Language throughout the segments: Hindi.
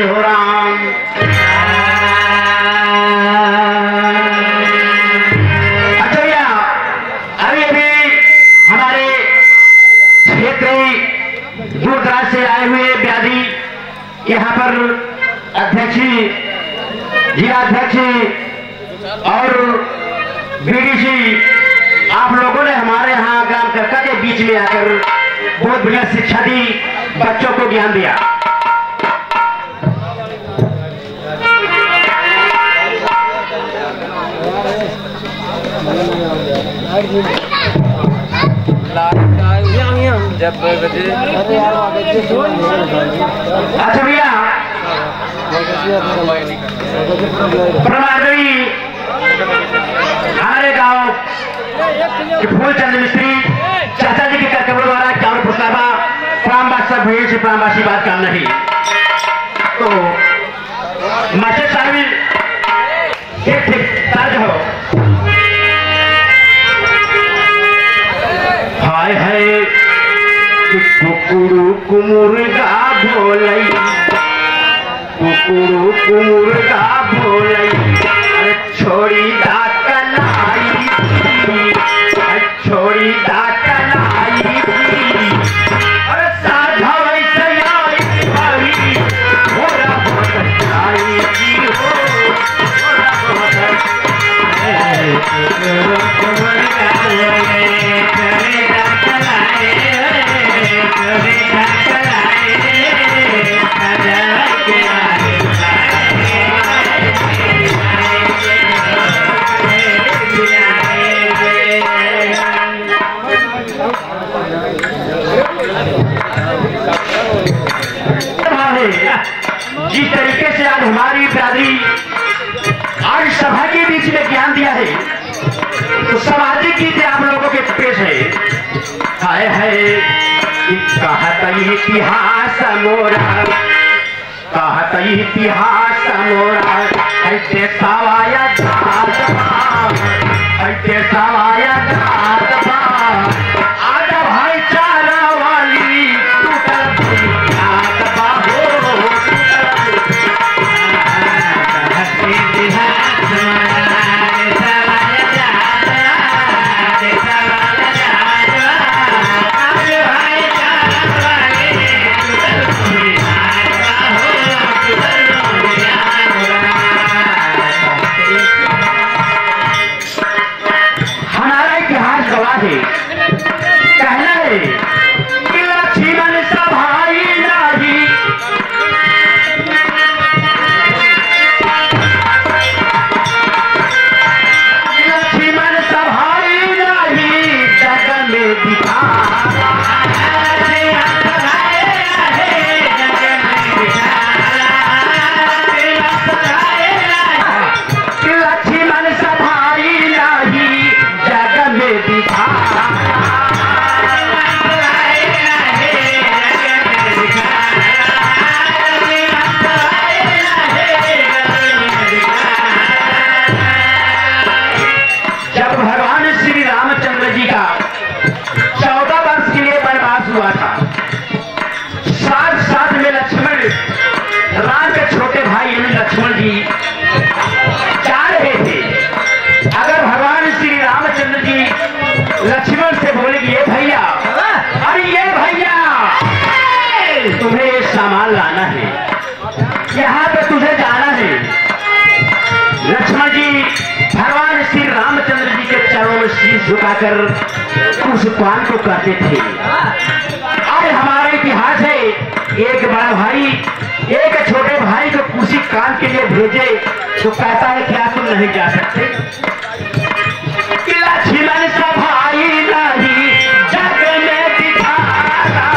हो राम। अच्छा भैया, अभी अभी हमारे क्षेत्र दूर दराज से आए हुए व्याधि यहाँ पर अध्यक्ष, जिलाध्यक्ष और बीडीसी, आप लोगों ने हमारे यहाँ ग्राम कर्का के बीच में आकर बहुत बढ़िया शिक्षा दी, बच्चों को ज्ञान दिया। अच्छा भैया, प्रमाणी हमारे गांव फूलचंद मिस्त्री चाचा जी के कर्तव्य द्वारा चावल पुस्तावा प्रामवासी भेड़ से प्रामवासी बात काम नहीं तो मास्टर साहब ठीक ठीक तर्ज हो। हाय हाय कुकुरु कुमुर्गा भोलई, कुकुरु कुमुर्गा भोलई, अरे छोड़ी दाकलाई, छोड़ी दाकलाई, अरे साधा वैसे आई भाई, होरा बहुत आई जी हो, होरा बहुत आई, कुमुर्गा भोलई, छोड़ी दाकलाई, छोड़ी दाकलाई, आजा के आई। जिस तरीके से आज हमारी बिरादरी आज सभा के बीच में ज्ञान दिया है तो सामाजिक गीत आप लोगों के पेश है। हाय हाय कहत इतिहास मोरा, कहत इतिहास मोरा, ऐसे सवाया जात ऐसे सवाया जात आज भाईचारा वाली कहना है कि लक्ष्मण सभाई नहीं, लक्ष्मण सभाई नहीं जग में दिखारा, लक्ष्मण सभाई नहीं जग में दिखारा। जब भगवान श्री रामचंद्र जी का 14 वर्ष के लिए वनवास हुआ था, साथ साथ में लक्ष्मण, राम के छोटे भाई यानी लक्ष्मण जी जा रहे थे। अगर भगवान श्री रामचंद्र जी लक्ष्मण से बोले कि ये भैया, अरे ये भैया तुम्हें ये सामान लाना है, यहाँ पे तुझे जाना है, लक्ष्मण जी भगवान श्री रामचंद्र जी के चरणों में शीश झुकाकर उस काम को करते थे। आज हमारा इतिहास है, एक बड़ा भाई एक छोटे भाई को किसी काम के लिए भेजे तो कहता है क्या तुम नहीं जा सकते, लक्ष्मण सभाई नहीं जग में दिखारा,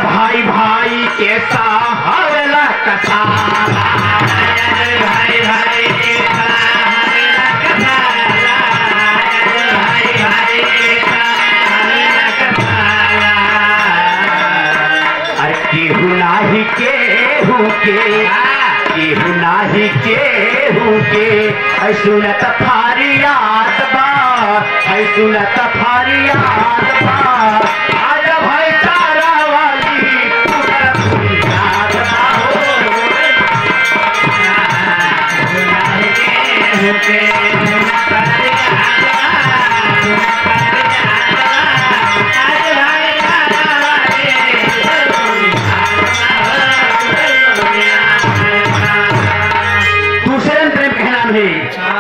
भाई भाई के सहारा कथा, भाई भाई के सहारा कथा, भाई भाई के सहारा कथा, अरे केहू नाही केहू के, केहू नाही केहू के है सुनत फारियात बा, है सुनत फारियात बा। आजा भाई तारा वाली टूटल बुनियाद बा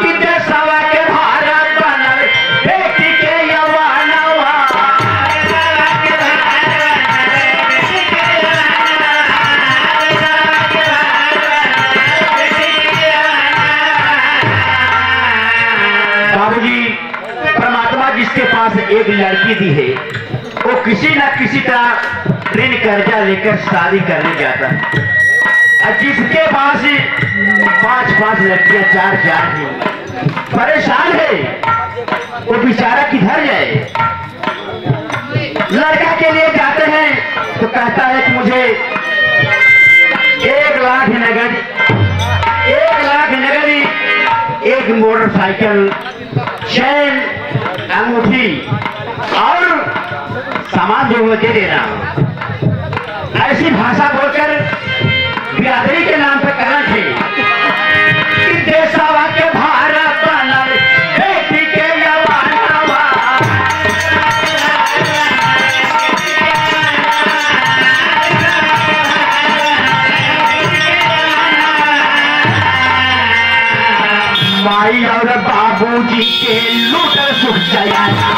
कि देशवा के भारत बनल बेटी के यवानवा। बाबूजी परमात्मा जिसके पास एक लड़की दी है वो किसी न किसी तरह ऋण कर्जा लेकर शादी करने जाता है, और जिसके पास 5-5 लड़कियां 4-4 हैं, परेशान है वो बेचारा किधर जाए। लड़का के लिए जाते हैं तो कहता है कि मुझे 1 लाख नगद, 1 लाख नगद, 1 मोटरसाइकिल, चैन, अंगूठी और सामान जो वो दे देना। ऐसी भाषा बोलकर बिरादरी के नाम पर कहना थे कि देशवा के भारत बनल बेटी के यवानवा। माई और बाबूजी के लूटल सुख जयावा।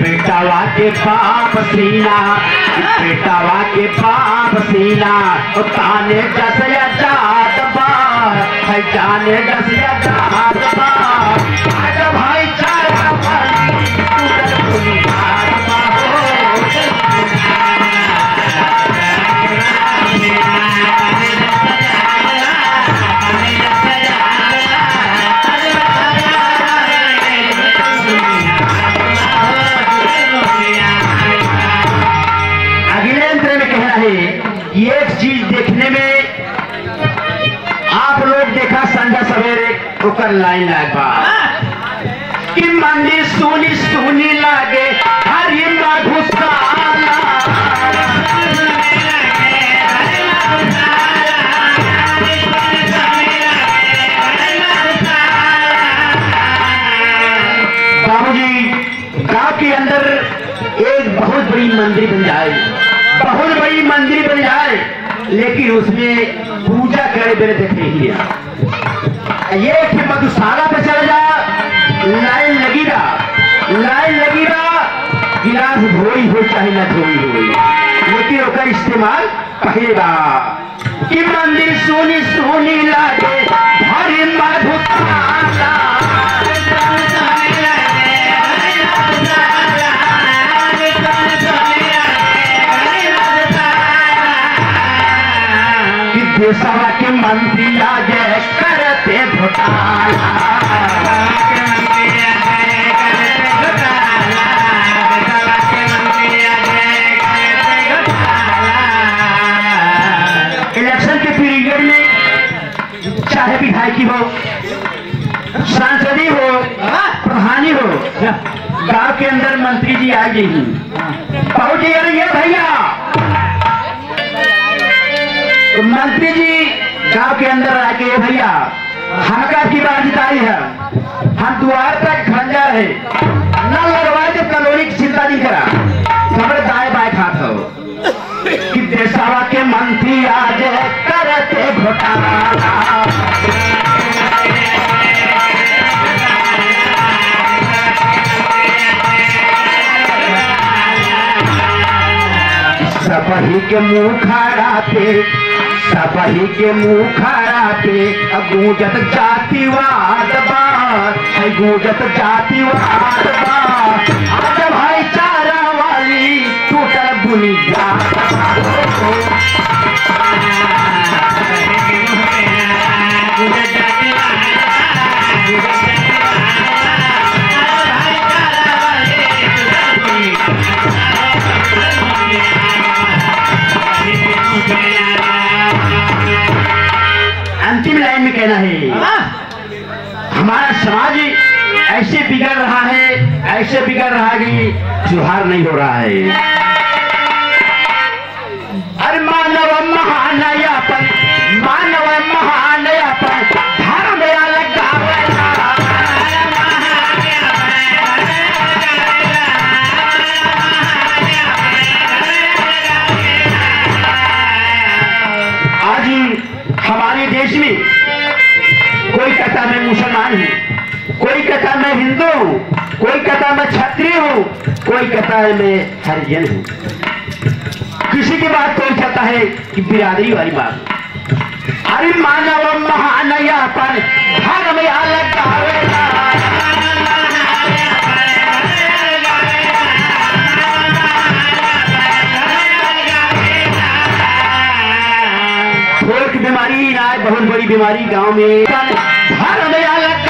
बेटावा के बाप सीना, बेटावा के बाप सीना, ताने जसया जात बा, है जाने जसया जात बा। आजा भाई चारा वाली टूटल बुनियाद बा एक चीज देखने में आप लोग देखा संध्या सवेरे ओकर लाइन लगा कि मंदिर सुनी सुनी लागे हरि मधुशाला। बाबूजी गांव के अंदर एक बहुत बड़ी मंदिर बन जाए, बहुत बड़ी मंदिर बन जाए, लेकिन उसमें पूजा करे बिना देखे ही ये कि मधुशाला पे चल जा, लाइन लगी रहा, गिलास धोई हो चाहे ना धोई हो, लेकिन उसका इस्तेमाल कहेगा कि मंदिर सोनी सोनी लागे हरि मधुशाला। देशवा के मंत्री आज करते घोटाला। इलेक्शन के पीरियड में चाहे विधायकी हो, सांसदी हो, प्रधानी हो, गांव के अंदर मंत्री जी आ गई पहुंच गए भैया। तो मंत्री जी गांव के अंदर आके भैया हमका की बात जिताई है, हम द्वार तक खंजर है न लगवाए तो कलोनी की चिंता नहीं करा, खबर दाएं बाएं खात हो कि देशवा के मंत्री आज करते घोटाला। सबही के मुंह खड़ाते, सबही के मुंह खड़ाते गूंजत जातिवाद बा, गूंजत जातिवाद बा। आज भाईचारा वाली टूटल बुनियाद। हमारा समाज ऐसे बिगड़ रहा है, ऐसे बिगड़ रहा है कि सुधार नहीं हो रहा है। अरे मानव महानयापन, मानव महानयापन, धर्म अलग आज हमारे देश में कोई कहता मैं मुसलमान हूँ, कोई कहता मैं हिंदू हूँ, कोई कहता मैं क्षत्रिय हूँ, कोई कहता है मैं हरिजन हूँ। किसी की बात कोई कहता है कि बिरादरी वाली बात। अरे मानव महानयापन, धर्म अलग की बीमारी ना है, बहुत बड़ी बीमारी गांव में। धर्म अलग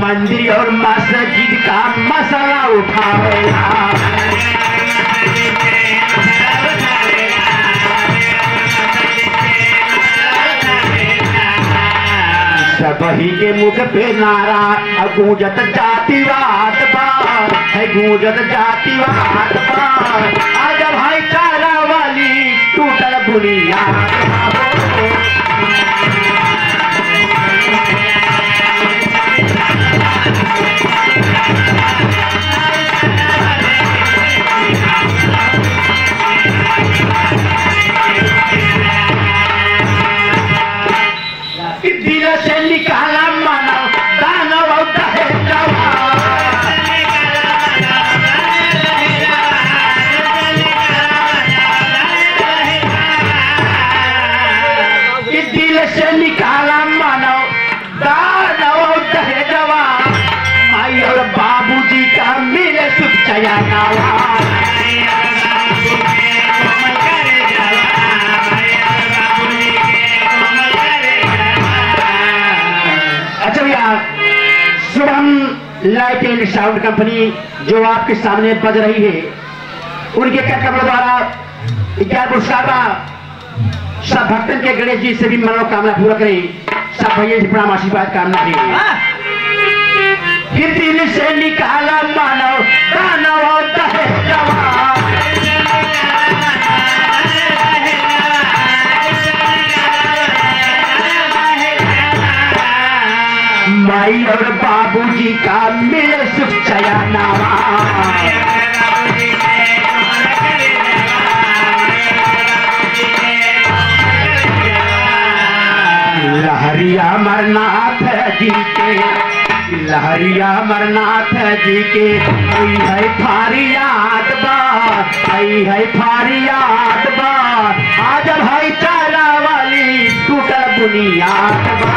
मंदिर और मस्जिद का मसला उठाएगा, सबही के मुख पे नारा गूंजत जातिवाद बा है, गूंजत जातिवाद बा। आज भाईचारा वाली टूटल बुनियाद। दिल से निकाला मानव दानव दिल से निकाला मानव दानव दहेजवा। माई और बाबूजी का मिले सुख चया नावा। Shubham light and sound company जो आपके सामने बज रही है, उनके कार्यक्रम द्वारा 11 पुरस्कार सब भक्तन के गणेश जी से भी मनोकामना पूरा करें। सब भैया से प्रणाम आशीर्वाद कामना है। फिर दिल से निकाला मानव दानव दहेजवा। माई और बाबूजी का मिले सुख चया नावा। लहरिया अमरनाथ जी के, लहरिया अमरनाथ जी के आई है फारियाद बा, आई है फारियाद बा। आज भाईचारा वाली टूटल बुनियाद बा।